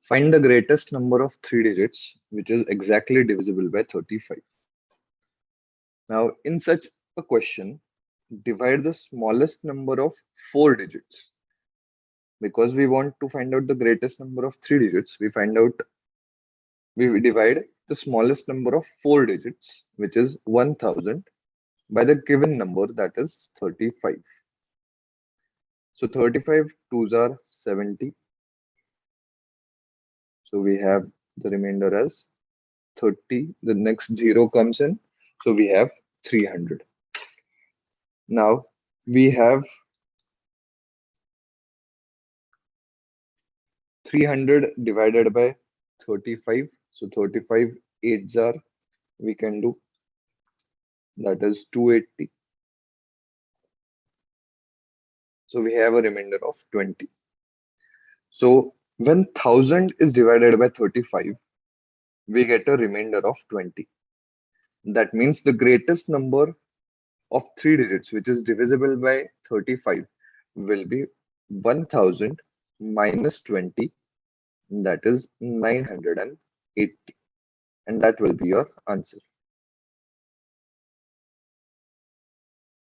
Find the greatest number of three digits which is exactly divisible by 35. Now, in such a question, divide the smallest number of four digits. Because we want to find out the greatest number of three digits, we divide the smallest number of four digits, which is 1000, by the given number, that is 35. So 35 twos are 70. So we have the remainder as 30. The next zero comes in. So we have 300. Now we have 300 divided by 35. So 35 eights are, we can do, that is 280. So we have a remainder of 20. So when 1000 is divided by 35, we get a remainder of 20. That means the greatest number of three digits, which is divisible by 35, will be 1000 minus 20, that is 980. And that will be your answer.